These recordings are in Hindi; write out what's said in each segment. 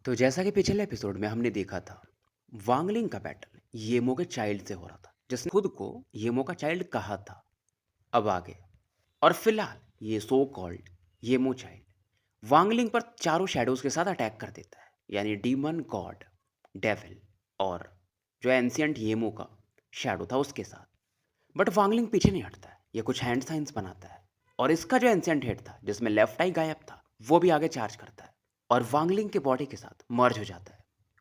तो जैसा कि पिछले एपिसोड में हमने देखा था, वांगलिंग का बैटल येमो के चाइल्ड से हो रहा था, जिसने खुद को येमो का चाइल्ड कहा था। अब आगे और फिलहाल ये सो कॉल्ड येमो चाइल्ड वांगलिंग पर चारों शैडोज के साथ अटैक कर देता है, यानी डीमन गॉड, डेविल और जो एंशियंट येमो का शैडो था उसके साथ। बट वांगलिंग पीछे नहीं हटता है, ये कुछ हैंड साइंस बनाता है और इसका जो एंशियंट हेड था जिसमें लेफ्ट आई गायब था वो भी आगे चार्ज करता है और वांगलिंग के बॉडी के साथ मर्ज हो जाता है।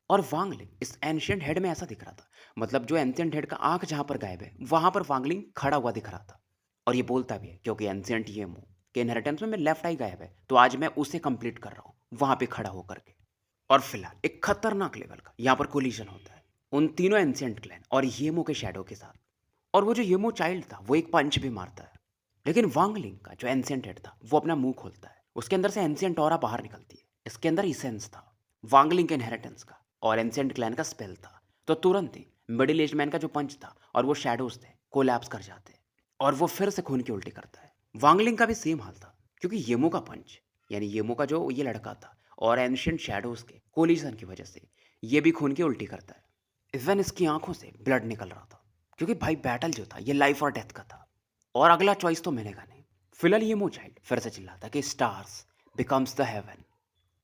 और वांगलिंग इस एंशियंट हेड में ऐसा दिख रहा था, मतलब जो एंशियंट हेड का आंख जहां पर गायब है वहां पर वांगलिंग खड़ा हुआ दिख रहा था। और ये बोलता भी है क्योंकि एंशियंट ये मुंह के इनहेरिटेंस में लेफ्ट आई गायब है, तो आज मैं उसे कंप्लीट कर रहा हूँ वहां पे खड़ा होकर के। और फिलहाल एक खतरनाक लेवल का यहाँ पर कोलिजन होता है उन तीनों एंशियंट क्लैन और येमो के शैडो के साथ। और वो जो येमो चाइल्ड था वो एक पंच भी मारता है, लेकिन वांगलिंग का जो एंशियंट हेड था वो अपना मुंह खोलता है, उसके अंदर से एंशियंट ऑरा बाहर निकलती है। इसके अंदर इसेंस था वांगलिंग के इनहेरिटेंस का और एंशियंट क्लैन का स्पेल था। तो तुरंत ही मिडिल एज मैन का जो पंच था और वो शैडोज थे कोलैप्स कर जाते हैं और वो फिर से खून की उल्टी करता है। वांगलिंग का भी सेम हाल था, क्योंकि येमो का पंच यानी येमो का जो ये लड़का था और एंशियंट शैडोज के कोलिजन की वजह से ये भी खून की उल्टी करता है। इवन इसकी आंखों से ब्लड निकल रहा था, क्योंकि भाई बैटल जो था ये लाइफ और डेथ का था और अगला चॉइस तो मिलेगा नहीं। फिलहाल ये मो चाइल्ड फिर से चिल्लाता कि स्टार्स बिकम्स द हेवन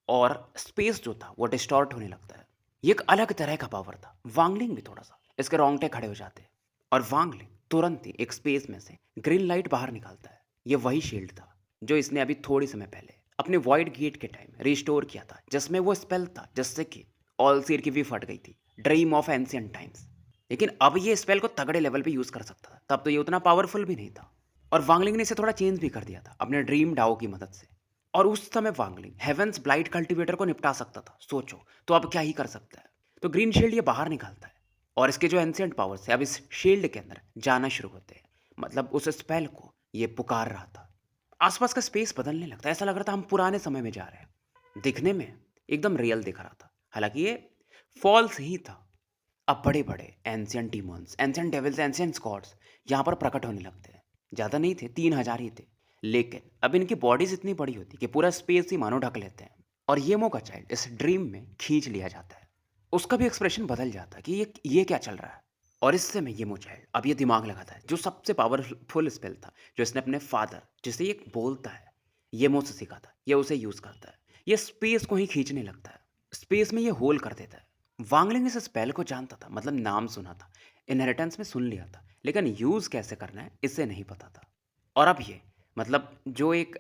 और स्पेस जो था वो डिस्टॉर्ट होने लगता है। ये एक अलग तरह का पावर था। वांगलिंग भी थोड़ा सा इसके रोंगटे खड़े हो जाते हैं और वांगलिंग तुरंत ही एक स्पेस में से ग्रीन लाइट बाहर निकालता है। ये वही शील्ड था जो इसने अभी थोड़ी समय पहले अपने वॉइड गेट के टाइम रिस्टोर किया था, जिसमें वो स्पेल था जिससे कि ऑल सीर की भी फट गई थी, ड्रीम ऑफ एंशिएंट टाइम्स। लेकिन अब ये स्पेल को तगड़े लेवल पे यूज कर सकता था, तब तो ये उतना पावरफुल भी नहीं था। और वांगलिंग ने इसे थोड़ा चेंज भी कर दिया था अपने ड्रीम डाओ की मदद से। और उस समय वांगलिंग हेवेंस ब्लाइट कल्टीवेटर को निपटा सकता था, सोचो तो अब क्या ही कर सकता है। तो ग्रीन शील्ड ये बाहर निकालता है और इसके जो एंशिएंट पावर्स है अब इस शील्ड के अंदर जाना शुरू होते हैं, मतलब उस स्पेल को ये पुकार रहा था। आसपास का स्पेस बदलने लगता है, ऐसा लग रहा था हम पुराने समय में जा रहे हैं। दिखने में एकदम रियल दिख रहा था, हालांकि ये फॉल्स ही था। अब बड़े बड़े ancient demons, ancient devils, ancient gods यहाँ पर प्रकट होने लगते हैं। ज़्यादा नहीं थे, 3,000 ही थे, लेकिन अब इनकी बॉडीज इतनी बड़ी होती कि पूरा स्पेस ही मानो ढक लेते हैं। और येमो का चाइल्ड इस ड्रीम में खींच लिया जाता है। उसका भी एक्सप्रेशन बदल जाता है कि ये क्या चल रहा है। और इससे में येमो चाइल्ड अब ये दिमाग लगाता है जो सबसे पावरफुल स्पेल था जो इसने अपने फादर, जिसे ये बोलता है, येमो से सीखा था, ये उसे यूज करता है। ये स्पेस को ही खींचने लगता है, स्पेस में ये होल कर देता है। वांगलिंग इस स्पेल को जानता था, मतलब नाम सुना था, इनहेरिटेंस में सुन लिया था, लेकिन यूज कैसे करना है इसे नहीं पता था। और अब ये मतलब जो एक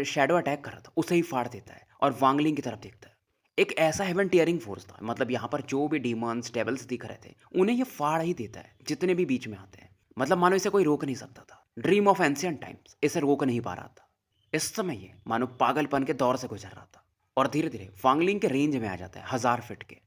शैडो अटैक कर रहा था उसे ही फाड़ देता है और वांगलिंग की तरफ देखता है। एक ऐसा हेवन टियरिंग फोर्स था, मतलब यहाँ पर जो भी डीमंस डेविल्स दिख रहे थे उन्हें ये फाड़ ही देता है, जितने भी बीच में आते हैं। मतलब मानो इसे कोई रोक नहीं सकता था। ड्रीम ऑफ एंशिएंट टाइम्स इसे रोक नहीं पा रहा था। इस समय ये मानो पागलपन के दौर से गुजर रहा था और धीरे धीरे वांगलिंग के रेंज में आ जाता है 1000 फीट के।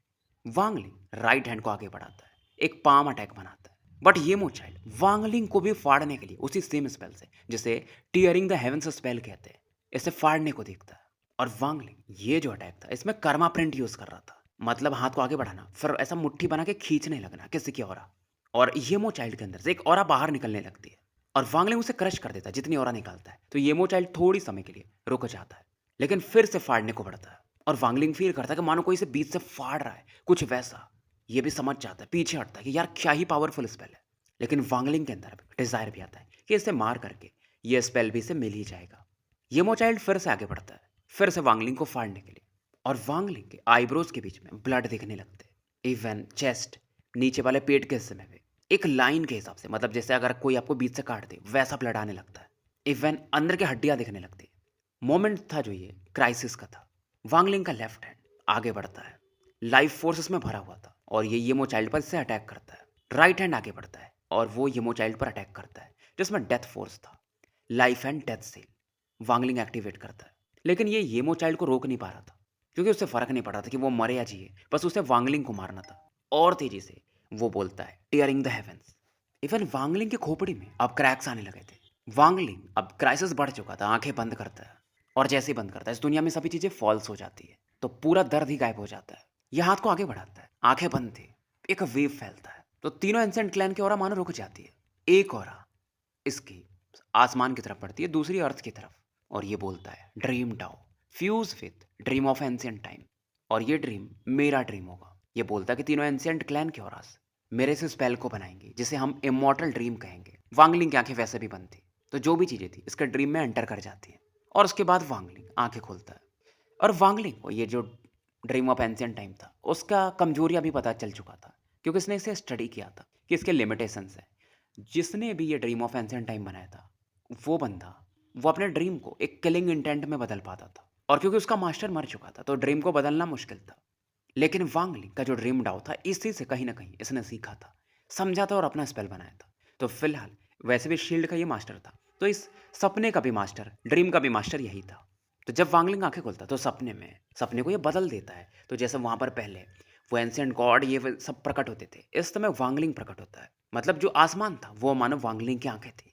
वांगलिंग राइट हैंड को आगे बढ़ाता है, एक पाम अटैक बनाता है, बट ये मो चाइल्ड वांगलिंग को भी फाड़ने के लिए उसी सेम स्पेल से, जिसे टियरिंग द हेवंस स्पेल कहते हैं, इसे फाड़ने को देखता है। और वांगलिंग ये जो अटैक था इसमें कर्मा प्रिंट यूज कर रहा था, मतलब हाथ को आगे बढ़ाना फिर ऐसा मुट्ठी बना के खींचने लगना किसी की ओरा। और येमो चाइल्ड के अंदर से एक ओरा बाहर निकलने लगती है और वांगलिंग उसे क्रश कर देता है जितनी ओरा निकालता है। तो येमो चाइल्ड थोड़ी समय के लिए रुक जाता है, लेकिन फिर से फाड़ने को बढ़ता है और वांगलिंग फील करता है कि मानो कोई इसे बीच से फाड़ रहा है, कुछ वैसा। ये भी समझ जाता है, पीछे हटता है कि यार क्या ही पावरफुल स्पेल है। लेकिन वांगलिंग के अंदर डिजायर भी आता है कि इसे मार करके ये स्पेल भी इसे मिल ही जाएगा। येमो चाइल्ड फिर से आगे बढ़ता है, फिर से वांगलिंग को फाड़ने के लिए। और वांगलिंग के आईब्रोज के बीच में ब्लड दिखने लगते हैं, इवन चेस्ट, नीचे वाले पेट के हिस्से में भी एक लाइन के हिसाब से, मतलब जैसे अगर कोई आपको बीच से काट दे वैसा ब्लड आने लगता है। इवन अंदर की हड्डियां दिखने लगती है। मोमेंट था जो ये क्राइसिस का था। वांगलिंग का लेफ्ट हैंड आगे बढ़ता है, लाइफ फोर्स इसमें भरा हुआ था और ये येमो चाइल्ड पर इससे अटैक करता है। राइट हैंड आगे बढ़ता है और वो येमो चाइल्ड पर अटैक करता है, जिसमें डेथ फोर्स था, life and death seal Wang Ling activate करता है। लेकिन ये येमो चाइल्ड को रोक नहीं पा रहा था, क्योंकि उसे फर्क नहीं पड़ रहा था कि वो मरे या जिए, बस उसे वांगलिंग को मारना था। और तेजी से वो बोलता है tearing the heavens. Even Wang Ling की खोपड़ी में अब क्रैक्स आने लगे थे। वांगलिंग अब क्राइसिस बढ़ चुका था, आंखें बंद करता है और जैसे ही बंद करता है इस दुनिया में सभी चीजें फॉल्स हो जाती है, तो पूरा दर्द ही गायब हो जाता है। यह हाथ को आगे बढ़ाता है, आंखें बंद थी, एक वेव फैलता है, तो तीनों एंसेंट क्लैन की ओरा मानो रुक जाती है। एक ओरा इसकी आसमान की तरफ बढ़ती है, दूसरी अर्थ की तरफ, और ये बोलता है ड्रीम डाउ fuse with dream of ancient time. और ये ड्रीम मेरा ड्रीम होगा। ये बोलता है कि तीनों एंशिएंट क्लैन के औरास मेरे से स्पेल को बनाएंगे जिसे हम इमॉर्टल ड्रीम कहेंगे। वांगलिंग की आंखें वैसे भी बंद थी, तो जो भी चीजें थी इसके ड्रीम में एंटर कर जाती है। और उसके बाद वांगलिंग आंखें खोलता है, और वांगलिंग को ये जो ड्रीम ऑफ एंशिएंट टाइम था उसका कमजोरियां भी पता चल चुका था, क्योंकि इसने इसे स्टडी किया था कि इसके लिमिटेशंस है। जिसने भी ये ड्रीम ऑफ एंशिएंट टाइम बनाया था वो बंदा वो अपने ड्रीम को एक किलिंग इंटेंट में बदल पाता था, और क्योंकि उसका मास्टर मर चुका था तो ड्रीम को बदलना मुश्किल था। लेकिन वांगली का जो ड्रीम डाउ था इसी से कहीं ना कहीं इसने सीखा था, समझा था और अपना स्पेल बनाया था। तो फिलहाल वैसे भी शील्ड का ये मास्टर था, तो इस सपने का भी मास्टर, ड्रीम का भी मास्टर यही था। तो जब वांगलिंग आंखें खोलता तो सपने को ये बदल देता है। तो जैसे वहां पर पहले वो एंशिएंट गॉड ये वो सब प्रकट होते थे, इस समय वांगलिंग प्रकट होता है। मतलब जो आसमान था वो मानो वांगलिंग की आंखें थी,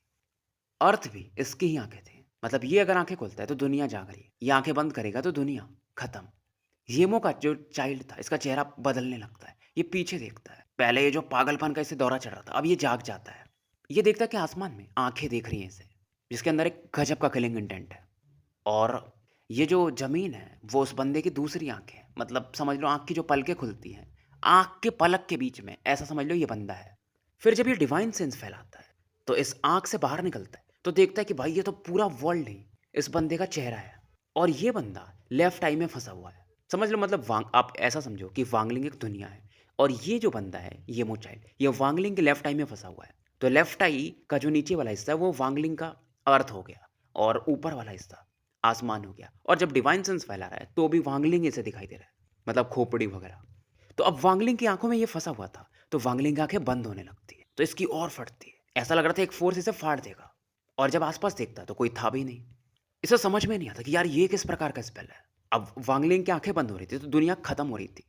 अर्थ भी इसकी ही आंखें थी। मतलब ये अगर आंखें खोलता है तो दुनिया जाग रही है, ये आंखें बंद करेगा तो दुनिया खत्म। येमो का जो चाइल्ड था इसका चेहरा बदलने लगता है, ये पीछे देखता है। पहले ये जो पागलपन का इसे दौरा चढ़ रहा था अब ये जाग जाता है। ये देखता है कि आसमान में आंखें देख रही हैं इसे, जिसके अंदर एक गजब का किलिंग इंटेंट है। और ये जो जमीन है वो उस बंदे की दूसरी आंख है। मतलब समझ लो आंख की जो पलकें खुलती हैं, आंख के पलक के बीच में, ऐसा समझ लो ये बंदा है। फिर जब ये डिवाइन सेंस फैलाता है तो इस आंख से बाहर निकलता है तो देखता है कि भाई ये तो पूरा वर्ल्ड ही इस बंदे का चेहरा है। और ये बंदा लेफ्ट आई में फंसा हुआ है। समझ लो मतलब आप ऐसा समझो कि वांगलिंग एक दुनिया है, और ये जो बंदा है ये मोचाइल ये वांगलिंग के लेफ्ट आई में फंसा हुआ है। तो लेफ्ट आई का जो नीचे वाला हिस्सा है वो वांगलिंग का अर्थ हो गया, और ऊपर वाला हिस्सा आसमान हो गया। और जब डिवाइन सेंस फैला रहा है तो भी वांगलिंग इसे दिखाई दे रहा है, मतलब खोपड़ी वगैरह। तो अब वांगलिंग की आंखों में ये फंसा हुआ था, तो वांगलिंग की आंखें बंद होने लगती है, तो इसकी और फटती है। ऐसा लग रहा था एक फोर्स इसे फाड़ देगा। और जब आसपास देखता तो कोई था भी नहीं। इसे समझ में नहीं आता कि यार ये किस प्रकार का स्पेल है। अब वांगलिंग की आंखें बंद हो रही थी तो दुनिया खत्म हो रही थी।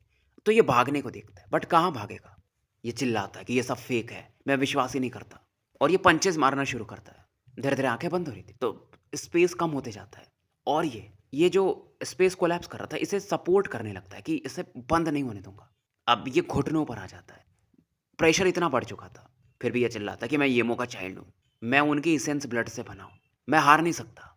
तो ये भागने को देखता है, बट कहाँ भागेगा। ये चिल्लाता है कि ये सब फेक है, मैं विश्वास ही नहीं करता। और ये पंचेस मारना शुरू करता है। धीरे धीरे आंखें बंद हो रही थी तो स्पेस कम होते जाता है, और ये जो स्पेस कोलैप्स कर रहा था इसे सपोर्ट करने लगता है कि इसे बंद नहीं होने दूंगा। अब ये घुटनों पर आ जाता है, प्रेशर इतना बढ़ चुका था। फिर भी ये चिल्लाता कि मैं येमो का चाइल्ड हूँ, मैं उनकी इसेंस ब्लड से बना हूँ, मैं हार नहीं सकता।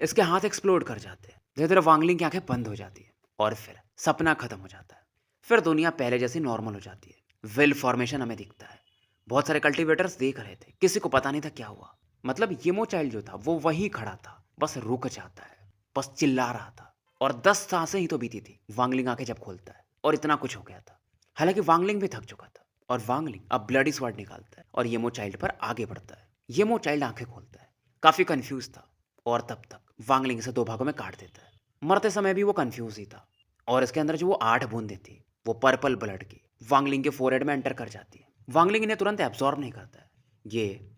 इसके हाथ एक्सप्लोड कर जाते हैं, धीरे धीरे वांगलिंग की आंखें बंद हो जाती है, और फिर सपना खत्म हो जाता है। फिर दुनिया पहले जैसी नॉर्मल हो जाती है। विल फॉर्मेशन हमें दिखता है। बहुत सारे कल्टिवेटर्स देख रहे थे, किसी को पता नहीं था क्या हुआ। मतलब येमो चाइल्ड जो था वो वहीं खड़ा था, बस रुक जाता है, बस चिल्ला रहा था। और 10 सांसें ही तो बीती थी वांगलिंग आंखें जब खोलता है, और इतना कुछ हो गया था। हालांकि वांगलिंग भी थक चुका था, और वांगलिंग अब ब्लडी स्वॉर्ड निकालता है और येमो चाइल्ड पर आगे बढ़ता है। येमो चाइल्ड आंखें खोलता है, काफी कंफ्यूज था, और तब तक वांगलिंग इसे 2 भागों में काट देता है। मरते समय भी वो कंफ्यूज ही था, और इसके अंदर जो वो 8 बूंदें थी वो पर्पल ब्लड की वांगलिंग के फोरहेड में एंटर कर जाती है। वांगलिंग इन्हें तुरंत एब्जॉर्ब नहीं करता है, ये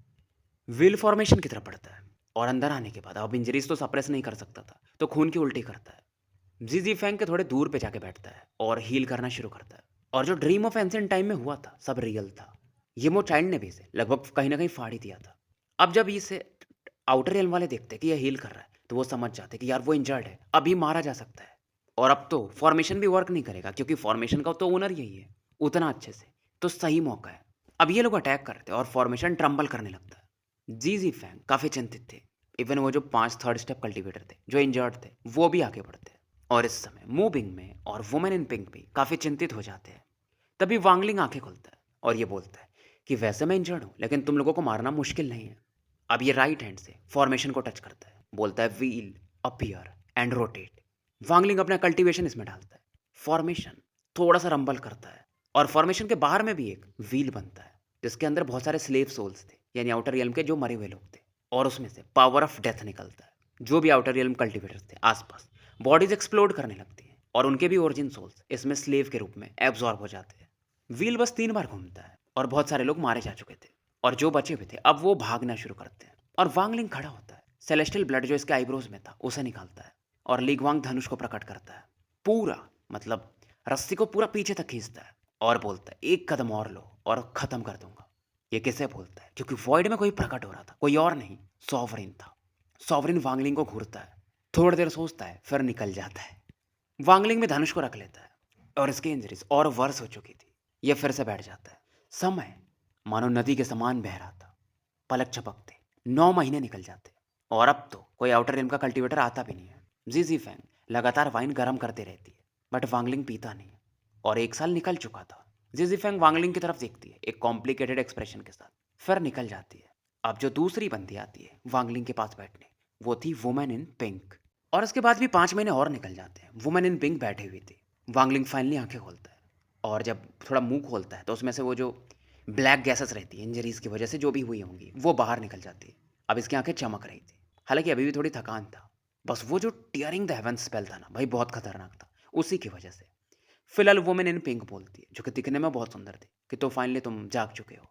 व्हील फॉर्मेशन की तरफ बढ़ता है। और अंदर आने के बाद अब इंजरीज तो सप्रेस नहीं कर सकता था, तो खून की उल्टी करता है। जीजी फैंग के थोड़े दूर पे जाके बैठता है और हील करना शुरू करता है। और जो ड्रीम ऑफ एंशिएंट टाइम में हुआ था सब रियल था। येमो चाइल्ड ने भी इसे लगभग कहीं ना कहीं फाड़ ही दिया था। अब जब इसे आउटर रियल वाले देखते कि ये हील कर रहा है तो वो समझ जाते कि यार वो इंजर्ड है, अभी मारा जा सकता है। और अब तो फॉर्मेशन भी वर्क नहीं करेगा, क्योंकि फॉर्मेशन का तो ओनर यही है उतना अच्छे से। तो सही मौका है। अब ये लोग अटैक करते हैं और फॉर्मेशन ट्रम्बल करने लगता है। जी फैंग काफी चिंतित थे। इवन वो जो 5 थर्ड स्टेप कल्टिवेटर थे जो इंजर्ड थे वो भी आगे बढ़ते हैं। और इस समय मूविंग में और वुमेन इन पिंक भी काफी चिंतित हो जाते हैं। तभी वांगलिंग आंखें खोलता है और ये बोलता है कि वैसे मैं इंजर्ड हूं लेकिन तुम लोगों को मारना मुश्किल नहीं है। अब ये राइट हैंड से फॉर्मेशन को टच करता है, बोलता है wheel appear and rotate. Wangling अपना कल्टीवेशन इसमें डालता है। फॉर्मेशन थोड़ा सा रंबल करता है, और फॉर्मेशन के बाहर में भी एक व्हील बनता है जिसके अंदर बहुत सारे स्लेव सोल्स थे, यानी आउटर रियल्म के जो मरे हुए लोग थे। और उसमें से पावर ऑफ डेथ निकलता है। जो भी आउटर रियल्म कल्टिवेटर्स थे आसपास, बॉडीज एक्सप्लोड करने लगती हैं, और उनके भी ओरिजिन सोल्स इसमें स्लेव के रूप में एब्जॉर्ब हो जाते हैं। व्हील बस 3 बार घूमता है, और बहुत सारे लोग मारे जा चुके थे, और जो बचे हुए थे अब वो भागना शुरू करते हैं। और वांगलिंग खड़ा होता है, सेलेस्टियल ब्लड जो इसके आईब्रोज में था उसे निकालता है, और लिगवांग धनुष को प्रकट करता है। पूरा मतलब रस्सी को पूरा पीछे तक खींचता है, और बोलता है 1 कदम और लो और खत्म कर दूंगा। ये किसे बोलता है, क्योंकि वॉइड में कोई प्रकट हो रहा था, कोई और नहीं, सॉवरिन था। सॉवरिन वांगलिंग को घूरता है, थोड़ी देर सोचता है, फिर निकल जाता है। वांगलिंग में धनुष को रख लेता है, और इसकी इंजरीज और वर्स हो चुकी थी। ये फिर से बैठ जाता है। समय मानो नदी के समान बह रहा था। पलक झपकते 9 महीने निकल जाते, और अब तो कोई आउटर रिम का कल्टीवेटर आता भी नहीं है। जी फैंग लगातार वाइन गर्म करते रहती है। बट वांगलिंग पीता नहीं और 1 साल निकल चुका था। ज़िज़िफेंग वांगलिंग की तरफ देखती है, एक कॉम्प्लिकेटेड एक्सप्रेशन के साथ, फिर निकल जाती है। अब जो दूसरी बंदी आती है वांगलिंग के पास बैठने, वो थी वुमन इन पिंक। और इसके बाद भी 5 महीने और निकल जाते हैं। वुमन इन पिंक बैठी हुई थी। वांगलिंग फाइनली आँखें खोलता है और जब थोड़ा मुँह खोलता है तो उसमें से वो जो ब्लैक गैसेस रहती हैं इंजरीज़ की वजह से जो भी हुई होंगी, वो बाहर निकल जाती है। अब इसकी आँखें चमक रही थी। हालाँकि अभी भी थोड़ी थकान था। बस वो जो टियरिंग द हेवंस स्पेल था ना भाई, बहुत खतरनाक था, उसी की वजह से। फिलहाल वुमन इन पिंक बोलती है, जो कि दिखने में बहुत सुंदर थी, कि तो फाइनली तुम जाग चुके हो।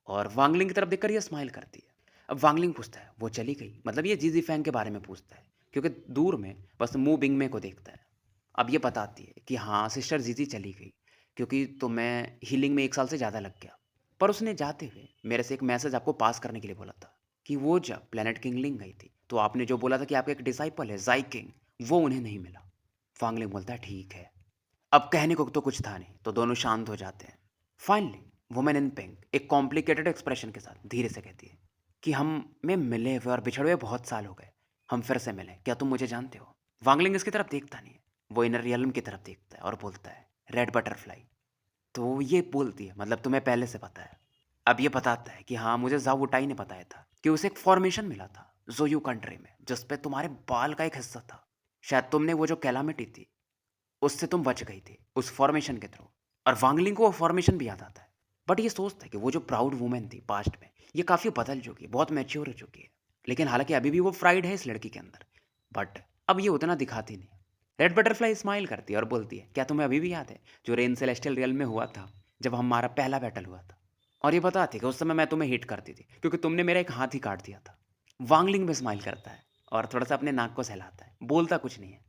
और वांगलिंग की तरफ देखकर ये स्माइल करती है। अब वांगलिंग पूछता है, वो चली गई? मतलब ये जीजी फैंग के बारे में पूछता है, क्योंकि दूर में बस मू बिंग में को देखता है। अब ये बताती है कि हाँ, सिस्टर जीजी चली गई, क्योंकि तुम्हें हीलिंग में 1 साल से ज़्यादा लग गया। पर उसने जाते हुए मेरे से एक मैसेज आपको पास करने के लिए बोला था, कि वो जब प्लेनेट किंगलिंग गई थी, तो आपने जो बोला था कि आपका एक डिसाइपल है ज़ाई किंग, वो उन्हें नहीं मिला। वांगलिंग बोलता है, ठीक है। अब कहने को तो कुछ था नहीं, तो दोनों शांत हो जाते हैं। फाइनली वुमेन इन पिंक एक कॉम्प्लिकेटेड एक्सप्रेशन के साथ धीरे से कहती है कि हमें मिले हुए और बिछड़े हुए बहुत साल हो गए, हम फिर से मिले, क्या तुम मुझे जानते हो? वांगलिंग इसकी तरफ देखता नहीं है, वो इनर रियलम की तरफ देखता है और बोलता है, रेड बटरफ्लाई। तो ये बोलती है, मतलब तुम्हें पहले से पता है? अब ये बताता है कि हाँ, मुझे जाओ वुटाई ने बताया था कि उसे एक फॉर्मेशन मिला था जोयू कंट्री में, जिस पे तुम्हारे बाल का एक हिस्सा था। शायद तुमने वो जो कैलामिटी थी, उससे तुम बच गई थी उस फॉर्मेशन के थ्रू। और वांगलिंग को वो फॉर्मेशन भी याद आता है। बट ये सोचता है कि वो जो प्राउड वुमेन थी पास्ट में, ये काफ़ी बदल चुकी है, बहुत मैच्योर हो चुकी है। लेकिन हालांकि अभी भी वो प्राइड है इस लड़की के अंदर, बट अब ये उतना दिखाती नहीं। रेड बटरफ्लाई स्माइल करती है और बोलती है, क्या तुम्हें अभी भी याद है जो रेन सेलेस्टियल रियल में हुआ था, जब हमारा पहला बैटल हुआ था? और ये बताती है कि उस समय मैं तुम्हें हिट करती थी क्योंकि तुमने मेरा एक हाथ ही काट दिया था। वांगलिंग भी स्माइल करता है और थोड़ा सा अपने नाक को सहलाता है, बोलता कुछ नहीं है।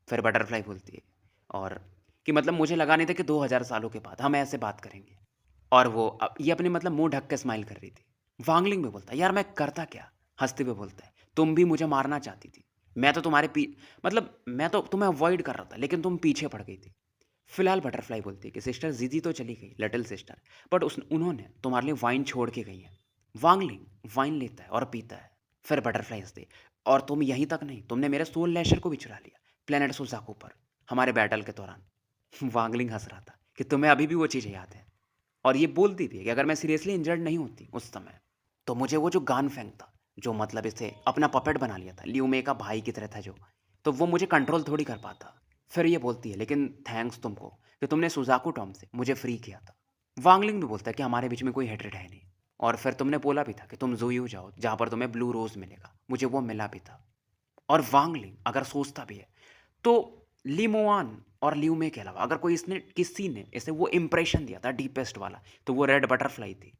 फिर बटरफ्लाई बोलती है, और कि मतलब मुझे लगा नहीं था कि 2000 सालों के बाद हम ऐसे बात करेंगे। और वो ये अपने मतलब मुंह ढक के स्माइल कर रही थी। वांगलिंग में बोलता है, यार मैं करता क्या? हंसते हुए बोलता है, तुम भी मुझे मारना चाहती थी। मैं तो तुम्हारे मतलब मैं तो तुम्हें अवॉइड कर रहा था, लेकिन तुम पीछे पड़ गई थी। फिलहाल बटरफ्लाई बोलती है कि सिस्टर जीजी तो चली गई, लिटिल सिस्टर, बट उस उन्होंने तुम्हारे लिए वाइन छोड़ के गई है। वांगलिंग वाइन लेता है और पीता है। फिर बटरफ्लाई हंसती है, और तुम यहीं तक नहीं, तुमने मेरे सोल लैशर को भी चुरा लिया प्लेनेट सुजाकू पर, हमारे बैटल के दौरान। वांगलिंग हंस रहा था कि तुम्हें अभी भी वो चीज़ें याद है। और ये बोलती थी कि अगर मैं सीरियसली इंजर्ड नहीं होती उस समय, तो मुझे वो जो गान फेंक था, जो मतलब इसे अपना पपेट बना लिया था, लियूमे का भाई की तरह था जो, तो वो मुझे कंट्रोल थोड़ी कर पाता। फिर ये बोलती है, लेकिन थैंक्स तुमको कि तुमने सुजाकू टॉम से मुझे फ्री किया था। वांगलिंग भी बोलता है कि हमारे बीच में कोई हेट्रेड है नहीं, और फिर तुमने बोला भी था कि तुम ज़ोयू जाओ जहाँ पर तुम्हें ब्लू रोज़ मिलेगा, मुझे वो मिला भी था। और वांगलिंग अगर सोचता भी है, तो लिमोआन और ल्यूमे के अलावा अगर कोई इसने किसी ने इसे वो इंप्रेशन दिया था डीपेस्ट वाला, तो वो रेड बटरफ्लाई थी।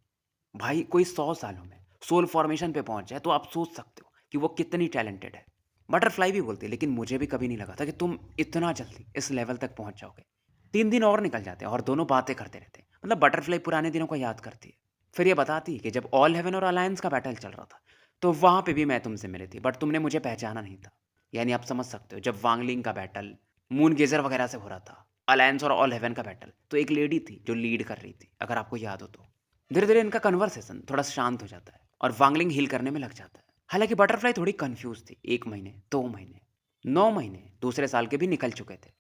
भाई कोई 100 सालों में सोल फॉर्मेशन पे पहुंच जाए तो आप सोच सकते हो कि वो कितनी टैलेंटेड है। बटरफ्लाई भी बोलती है, लेकिन मुझे भी कभी नहीं लगा था कि तुम इतना जल्दी इस लेवल तक पहुंच जाओगे। 3 दिन और निकल जाते हैं और दोनों बातें करते रहते हैं, मतलब बटरफ्लाई पुराने दिनों को याद करती है। फिर ये बताती है कि जब ऑल हेवन और अलायंस का बैटल चल रहा था, तो वहां पे भी मैं तुमसे मिली थी, बट तुमने मुझे पहचाना नहीं था। यानी आप समझ सकते हो, जब वांगलिंग का बैटल मून गेजर वगैरह से हो रहा था, अलायंस और ऑल हेवन का बैटल, तो एक लेडी थी जो लीड कर रही थी, अगर आपको याद हो तो। धीरे धीरे इनका कन्वर्सेशन थोड़ा शांत हो जाता है और वांगलिंग हील करने में लग जाता है। हालांकि बटरफ्लाई थोड़ी कंफ्यूज थी। 1 महीने, 2 महीने, 9 महीने, दूसरे साल के भी निकल चुके थे।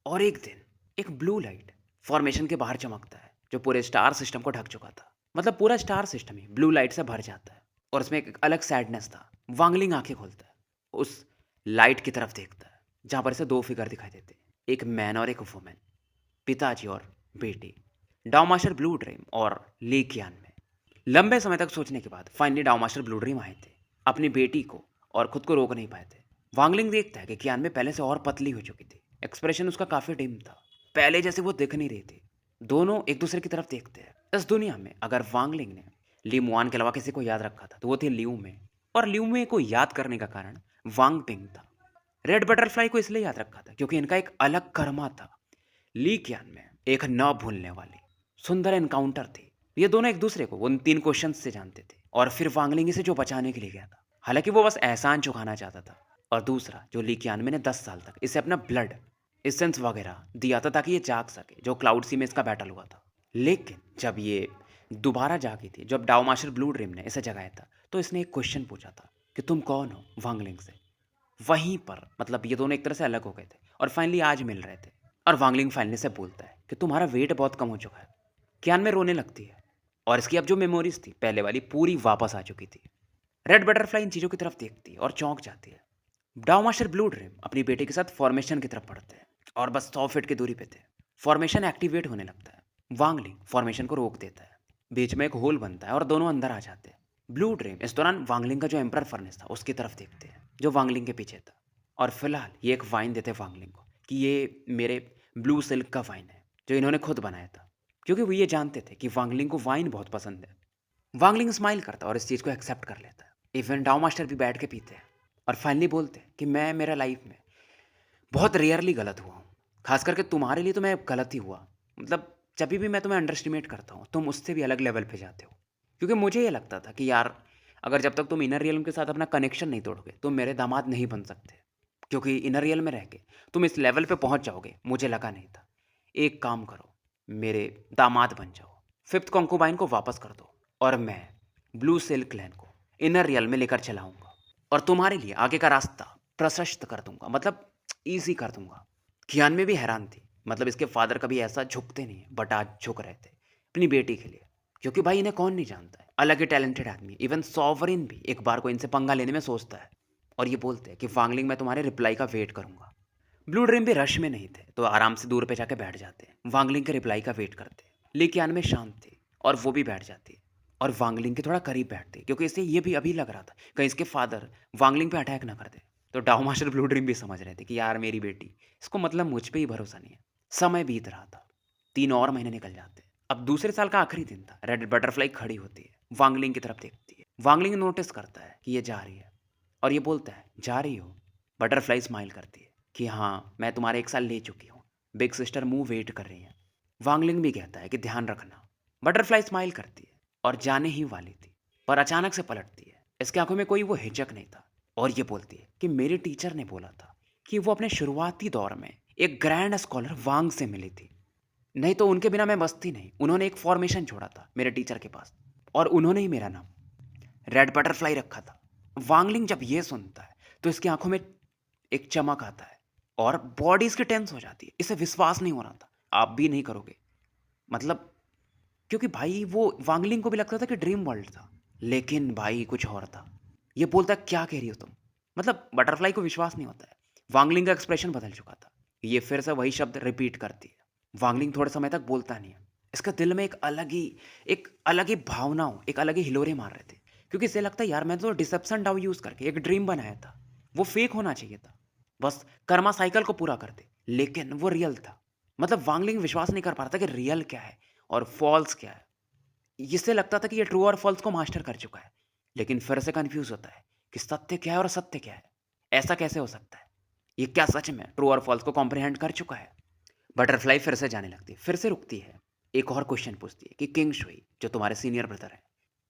और एक दिन एक ब्लू लाइट फॉर्मेशन के बाहर चमकता है, जो पूरे स्टार सिस्टम को ढक चुका था। मतलब पूरा स्टार सिस्टम ही ब्लू लाइट से भर जाता है, और उसमें एक अलग सैडनेस था। वांगलिंग आंखें खोलता है, उस लाइट की तरफ देखता है जहाँ पर से 2 फिगर दिखाई देते हैं, एक मैन और एक वुमेन, पिताजी और बेटी, डाउमास्टर ब्लू ड्रीम और लेकियान में। लंबे समय तक सोचने के बाद फाइनली डाउमास्टर ब्लू ड्रीम आए थे अपनी बेटी को, और खुद को रोक नहीं पाए थे। वांगलिंग देखता है कि कियान में पहले से और पतली हो चुकी थी, एक्सप्रेशन उसका काफी डिम था, पहले जैसे वो दिख नहीं रही थी। दोनों एक दूसरे की तरफ देखते हैं। इस दुनिया में अगर वांगलिंग ने ली मुआन के अलावा किसी को याद रखा था, तो वो थी लियू में। और लियू में को याद करने का कारण वांग पिंग था। रेड बटरफ्लाई को इसलिए याद रखा था क्योंकि इनका एक अलग कर्मा था। ली क्यान में एक न भूलने वाली सुंदर एनकाउंटर थी। ये दोनों एक दूसरे को उन 3 क्वेश्चंस से जानते थे, और फिर वांगलिंग से जो बचाने के लिए गया था, हालांकि वो बस एहसान चुकाना चाहता था। और दूसरा, जो ली क्यान में ने 10 साल तक इसे अपना ब्लड एसेंस वगैरह दिया था ताकि ये जाग सके, जो क्लाउड सी में इसका बैटल हुआ था। लेकिन जब ये दोबारा जागी थी, जब डाओ मास्टर ब्लू ड्रीम ने इसे जगाया था, तो इसने एक क्वेश्चन पूछा था कि तुम कौन हो, वांगलिंग से। वहीं पर मतलब ये दोनों एक तरह से अलग हो गए थे और फाइनली आज मिल रहे थे। और वांगलिंग फाइनली से बोलता है कि तुम्हारा वेट बहुत कम हो चुका है। कियान में रोने लगती है और इसकी अब जो मेमोरीज थी पहले वाली पूरी वापस आ चुकी थी। रेड बटरफ्लाई इन चीज़ों की तरफ देखती है और चौंक जाती है। डाउ मास्टर ब्लू ड्रीम अपनी बेटे के साथ फॉर्मेशन की तरफ बढ़ते हैं और बस 100 फीट की दूरी पे थे। फॉर्मेशन एक्टिवेट होने लगता है। वांगलिंग फॉर्मेशन को रोक देता है। बीच में एक होल बनता है और दोनों अंदर आ जाते हैं। ब्लू ड्रीम इस दौरान वांगलिंग का जो एम्पर फर्नेस था उसकी तरफ देखते हैं जो वांगलिंग के पीछे था। और फिलहाल ये एक वाइन देते वांगलिंग को कि ये मेरे ब्लू सिल्क का वाइन है जो इन्होंने खुद बनाया था, क्योंकि वो ये जानते थे कि वांगलिंग को वाइन बहुत पसंद है। वांगलिंग स्माइल करता है और इस चीज़ को एक्सेप्ट कर लेता है। इवन डाउ मास्टर भी बैठ के पीते हैं और फाइनली बोलते हैं कि मैं मेरा लाइफ में बहुत रेयरली गलत हुआ हूँ। खास करके तुम्हारे लिए तो मैं गलत ही हुआ। मतलब जब भी मैं तुम्हें अंडर एस्टिमेट करता हूँ तुम उससे भी अलग लेवल पे जाते हो। क्योंकि मुझे ये लगता था कि यार अगर जब तक तुम इनर रियल्म के साथ अपना कनेक्शन नहीं तोड़ोगे तुम मेरे दामाद नहीं बन सकते, क्योंकि इनर रियल्म में रह के तुम इस लेवल पे पहुंच जाओगे, मुझे लगा नहीं था। एक काम करो, मेरे दामाद बन जाओ, फिफ्थ कॉन्कुबाइन को वापस कर दो और मैं ब्लू सिल्क क्लैन को इनर रियल में लेकर चलाऊंगा और तुम्हारे लिए आगे का रास्ता प्रशस्त कर दूंगा, मतलब ईजी कर दूंगा। कियान में भी हैरान थी, मतलब इसके फादर कभी ऐसा झुकते नहीं बट आज झुक रहे थे अपनी बेटी के लिए, क्योंकि भाई इन्हें कौन नहीं जानता है, अलग ही टैलेंटेड आदमी। इवन सॉवरिन भी एक बार को इनसे पंगा लेने में सोचता है और ये बोलते हैं कि वांगलिंग मैं तुम्हारे रिप्लाई का वेट करूंगा। ब्लू ड्रीम भी रश में नहीं थे तो आराम से दूर पे जाके बैठ जाते हैं, वांगलिंग के रिप्लाई का वेट करते। लेकिन में शांत थे और वो भी बैठ जाती और वांगलिंग के थोड़ा करीब बैठते, क्योंकि इसे ये भी अभी लग रहा था कहीं इसके फादर वांगलिंग पे अटैक ना कर दे। तो डाउ मास्टर ब्लू ड्रीम भी समझ रहे थे कि यार मेरी बेटी, इसको मतलब मुझ पे ही भरोसा नहीं है। समय बीत रहा था, 3 और महीने निकल जाते। अब दूसरे साल का आखिरी दिन था। रेड बटरफ्लाई खड़ी होती है, वांगलिंग की तरफ देखती है। वांगलिंग नोटिस करता है कि ये जा रही है और ये बोलता है जा रही हो। बटरफ्लाई स्माइल करती है कि हाँ मैं तुम्हारे 1 साल ले चुकी हूँ, बिग सिस्टर मुंह वेट कर रही है। वांगलिंग भी कहता है कि ध्यान रखना। बटरफ्लाई स्माइल करती है और जाने ही वाली थी पर अचानक से पलटती है। इसके आंखों में कोई वो हिचक नहीं था और ये बोलती है कि मेरे टीचर ने बोला था कि वो अपने शुरुआती दौर में एक ग्रैंड स्कॉलर वांग से मिली थी, नहीं तो उनके बिना मैं बसती नहीं। उन्होंने एक फॉर्मेशन छोड़ा था मेरे टीचर के पास और उन्होंने ही मेरा नाम रेड बटरफ्लाई रखा था। वांगलिंग जब ये सुनता है तो इसकी आंखों में एक चमक आता है और बॉडी इसकी टेंस हो जाती है। इसे विश्वास नहीं हो रहा था, आप भी नहीं करोगे, मतलब क्योंकि भाई वो वांगलिंग को भी लगता था कि ड्रीम वर्ल्ड था, लेकिन भाई कुछ और था। ये बोलता क्या कह रही हो तुम, मतलब बटरफ्लाई को विश्वास नहीं होता है। वांगलिंग का एक्सप्रेशन बदल चुका था। ये फिर से वही शब्द रिपीट करती है। वांगलिंग थोड़े समय तक बोलता नहीं है। इसका दिल में एक अलग ही भावनाओं, एक अलग ही हिलोरे मार रहे थे, क्योंकि इसे लगता है यार मैं तो डिसेप्शन डाउ यूज करके एक ड्रीम बनाया था, वो फेक होना चाहिए था, बस कर्मा साइकिल को पूरा कर दे, लेकिन वो रियल था। मतलब वांगलिंग विश्वास नहीं कर पा रहा था कि रियल क्या है और फॉल्स क्या है। इससे लगता था कि ये ट्रू और फॉल्स को मास्टर कर चुका है, लेकिन फिर से कंफ्यूज होता है कि सत्य क्या है और असत्य क्या है। ऐसा कैसे हो सकता है, ये क्या सच में ट्रू और फॉल्स को कॉम्प्रिहेंड कर चुका है। बटरफ्लाई फिर से जाने लगती है, फिर से रुकती है, एक और क्वेश्चन पूछती है कि किंग शुई जो तुम्हारे सीनियर ब्रदर है,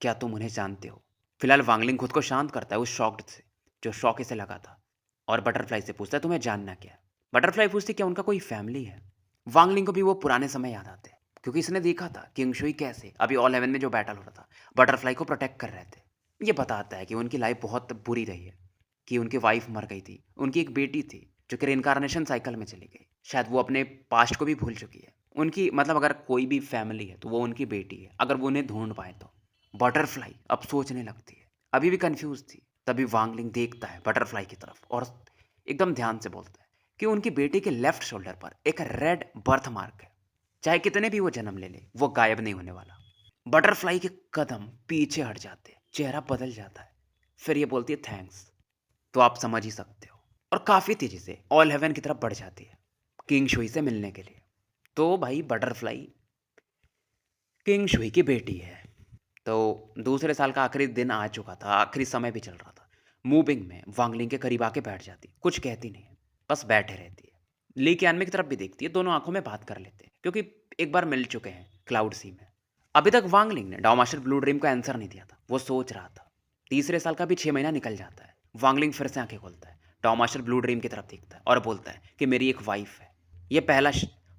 क्या तुम उन्हें जानते हो। फिलहाल वांगलिंग खुद को शांत करता है उस शॉक्ड से जो शॉक इसे लगा था और बटरफ्लाई से पूछता है तुम्हें जानना क्या है। बटरफ्लाई पूछती क्या उनका कोई फैमिली है। वांगलिंग को भी वो पुराने समय याद आते हैं, क्योंकि इसने देखा था किंग शुई कैसे अभी ऑल हेवन में जो बैटल हो रहा था बटरफ्लाई को प्रोटेक्ट कर रहे थे। ये बताता है कि उनकी लाइफ बहुत बुरी रही है, कि उनकी वाइफ मर गई थी, उनकी एक बेटी थी जो कि रिइंकार्नेशन साइकिल में चली गई, शायद वो अपने पास्ट को भी भूल चुकी है। उनकी मतलब अगर कोई भी फैमिली है तो वो उनकी बेटी है, अगर वो उन्हें ढूंढ पाए तो। बटरफ्लाई अब सोचने लगती है, अभी भी कंफ्यूज थी। तभी वांगलिंग देखता है बटरफ्लाई की तरफ और एकदम ध्यान से बोलता है कि उनकी बेटी के लेफ्ट शोल्डर पर एक रेड बर्थ मार्क है, चाहे कितने भी वो जन्म ले ले वो गायब नहीं होने वाला। बटरफ्लाई के कदम पीछे हट जाते, चेहरा बदल जाता है, फिर ये बोलती है थैंक्स। तो आप समझ ही सकते हो, और काफ़ी तेजी से ऑल हेवन की तरफ बढ़ जाती है किंग शुई से मिलने के लिए। तो भाई बटरफ्लाई किंग शुई की बेटी है। तो दूसरे साल का आखिरी दिन आ चुका था, आखिरी समय भी चल रहा था। मूविंग में वांगलिंग के करीब आके बैठ जाती, कुछ कहती नहीं है, बस बैठे रहती है। ली क्यानमे की तरफ भी देखती है, दोनों आंखों में बात कर लेते हैं क्योंकि एक बार मिल चुके हैं क्लाउड सी में। अभी तक वांगलिंग ने डाउ मास्टर ब्लू ड्रीम को आंसर नहीं दिया था, वो सोच रहा था। तीसरे साल का भी 6 महीना निकल जाता है। वांगलिंग फिर से आंखें खोलता है, डाउ मास्टर ब्लू ड्रीम की तरफ देखता है और बोलता है कि मेरी एक वाइफ है। ये पहला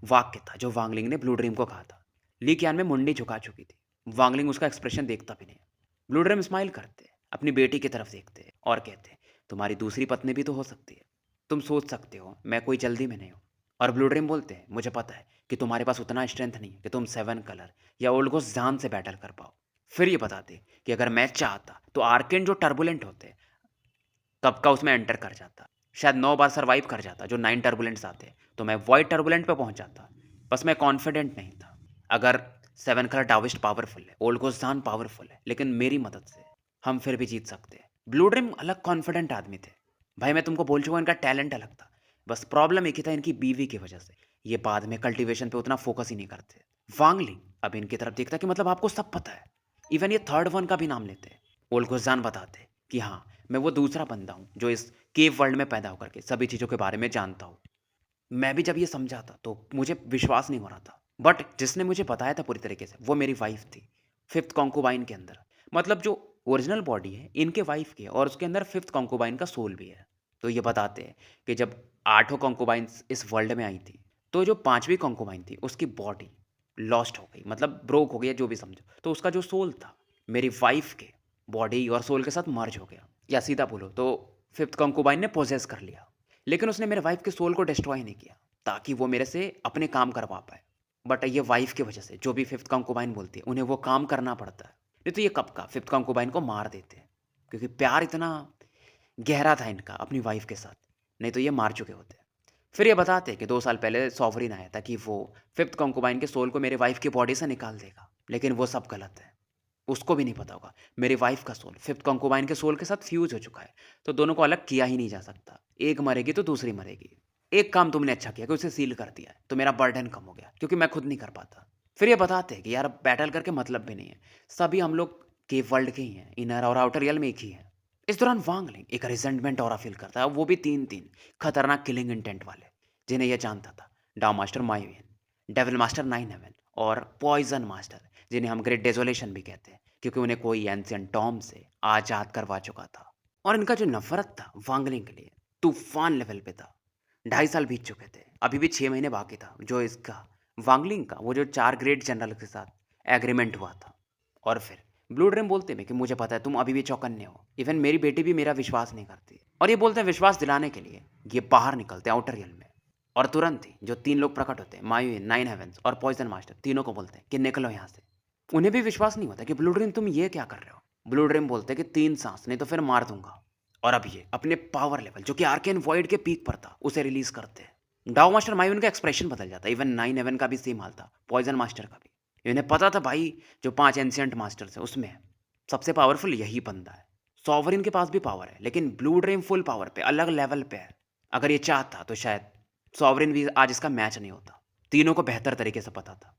वाक्य था जो वांगलिंग ने ब्लू ड्रीम को कहा था। ली क्यान में मुंडी झुका चुकी थी, वांगलिंग उसका एक्सप्रेशन देखता भी नहीं। ब्लू ड्रीम स्माइल करते, अपनी बेटी की तरफ देखते और कहते तुम्हारी दूसरी पत्नी भी तो हो सकती है, तुम सोच सकते हो, मैं कोई जल्दी में नहीं हूँ। और ब्लू ड्रीम बोलते हैं मुझे पता है कि तुम्हारे पास उतना स्ट्रेंथ नहीं है कि तुम 7 कलर या ओल्ड घोस्ट जान से बैटल कर पाओ। फिर ये बताते कि अगर मैं चाहता तो आर्केन जो टर्बुलेंट होते तब का उसमें एंटर कर जाता, शायद 9 बार सर्वाइव कर जाता, जो 9 टर्बुलेंट्स आते तो मैं वॉइड टर्बुलेंट पे पहुंच जाता। बस मैं कॉन्फिडेंट नहीं था। अगर 7 कलर डाविस्ट पावरफुल है, ओल्ड घोस्ट जान पावरफुल है, लेकिन मेरी मदद से हम फिर भी जीत सकते हैं। ब्लू ड्रीम अलग कॉन्फिडेंट आदमी थे भाई, मैं तुमको बोल चुका हूं, इनका टैलेंट अलग था। बस प्रॉब्लम एक ही था, इनकी बीवी की वजह से ये बाद में कल्टीवेशन पे उतना फोकस ही नहीं करते। वांगलिंग अब इनकी तरफ देखता कि मतलब आपको सब पता है, इवन ये थर्ड वन का भी नाम लेते हैं। ओल्गोजान बताते कि हाँ, मैं वो दूसरा बंदा हूँ जो इस केव वर्ल्ड में पैदा होकर के सभी चीज़ों के बारे में जानता हूँ। मैं भी जब ये समझा था तो मुझे विश्वास नहीं हो रहा था, बट जिसने मुझे बताया था पूरी तरीके से वो मेरी वाइफ थी, फिफ्थ कॉन्कुबाइन के अंदर। मतलब जो ओरिजिनल बॉडी है इनके वाइफ की है और उसके अंदर फिफ्थ कॉन्कुबाइन का सोल भी है। तो ये बताते हैं कि जब 8 कॉन्कुबाइन्स इस वर्ल्ड में आई थी तो जो 5वीं कॉन्कुबाइन थी उसकी बॉडी लॉस्ट हो गई, मतलब ब्रोक हो गई, जो भी समझो। तो उसका जो सोल था मेरी वाइफ के बॉडी और सोल के साथ मर्ज हो गया, या सीधा बोलो तो फिफ्थ कॉन्कुबाइन ने पोजेस कर लिया। लेकिन उसने मेरे वाइफ के सोल को डिस्ट्रॉय नहीं किया ताकि वो मेरे से अपने काम करवा पाए। बट ये वाइफ की वजह से जो भी फिफ्थ कॉन्कुबाइन बोलती है उन्हें वो काम करना पड़ता है, नहीं तो ये कब का फिफ्थ कॉन्कुबाइन को मार देते हैं, क्योंकि प्यार इतना गहरा था इनका अपनी वाइफ के साथ, नहीं तो ये मार चुके होते। फिर ये बताते हैं कि 2 साल पहले सॉवरिन आया था कि वो फिफ्थ कॉन्कुबाइन के सोल को मेरी वाइफ की बॉडी से निकाल देगा, लेकिन वो सब गलत है। उसको भी नहीं पता होगा मेरी वाइफ का सोल फिफ्थ कॉन्कुबाइन के सोल के साथ फ्यूज हो चुका है, तो दोनों को अलग किया ही नहीं जा सकता। एक मरेगी तो दूसरी मरेगी। एक काम तुमने अच्छा किया कि उसे सील कर दिया है, तो मेरा बर्डन कम हो गया क्योंकि मैं खुद नहीं कर पाता। फिर ये बताते हैं कि यार बैटल करके मतलब भी नहीं है, सभी हम लोग केव वर्ल्ड के ही हैं, इनर और आउटर रियल में एक ही है। इस दौरान वांगलिंग एक रिजेंटमेंट और फील करता है, वो भी 3-3 खतरनाक किलिंग इंटेंट वाले, जिन्हें यह जानता था। डाउ मास्टर माइवियन, डेविल मास्टर 9 हेवन और पॉइजन मास्टर, जिन्हें हम ग्रेट डेजोलेशन भी कहते हैं क्योंकि उन्हें कोई एंशियंट टॉम से आजाद करवा चुका था। और इनका जो नफरत था वांगलिंग के लिए तूफान लेवल पे था। 2.5 साल बीत चुके थे, अभी भी 6 महीने बाकी था जो इसका वांगलिंग का वो जो 4 ग्रेट जनरल के साथ एग्रीमेंट हुआ था। और फिर ब्लू ड्रीम बोलते हैं कि मुझे पता है तुम अभी भी चौकन्ने हो, इवन मेरी बेटी भी मेरा विश्वास नहीं करती। और ये बोलते हैं विश्वास दिलाने के लिए ये बाहर निकलते हैं आउटर रियल में, और तुरंत ही जो 3 लोग प्रकट होते हैं, मायून, 9 हेवंस और पॉइजन मास्टर, तीनों को बोलते हैं कि निकलो यहाँ से। उन्हें भी विश्वास नहीं होता कि ब्लू ड्रीम तुम ये क्या कर रहे हो। ब्लू ड्रीम बोलते हैं कि 3 सांस, नहीं तो फिर मार दूंगा। और अब ये अपने पावर लेवल जो कि आर्केन वॉइड के पीक पर था उसे रिलीज करते हैं। डाउ मास्टर मायून का एक्सप्रेशन बदल जाता है, इवन 9 हेवन का भी सेम हाल था, पॉइजन मास्टर का भी। इन्हें पता था भाई जो 5 एंशियंट मास्टर्स है उसमें सबसे पावरफुल यही बंदा है। सॉवरिन के पास भी पावर है, लेकिन ब्लू ड्रीम फुल पावर पे अलग लेवल पे है। अगर ये चाहता तो शायद सॉवरिन भी आज इसका मैच नहीं होता। तीनों को बेहतर तरीके से पता था,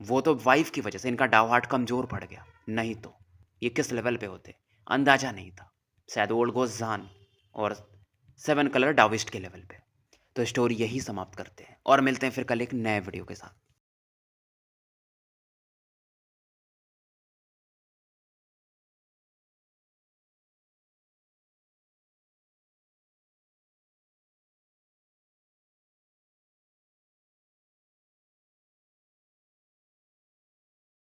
वो तो वाइफ की वजह से इनका डाव हार्ट कमजोर पड़ गया, नहीं तो ये किस लेवल पे होते अंदाजा नहीं था। शायद ओल्ड गोज जान और 7 कलर डाविस्ट के लेवल पे। तो स्टोरी यही समाप्त करते हैं और मिलते हैं फिर कल एक नए वीडियो के साथ।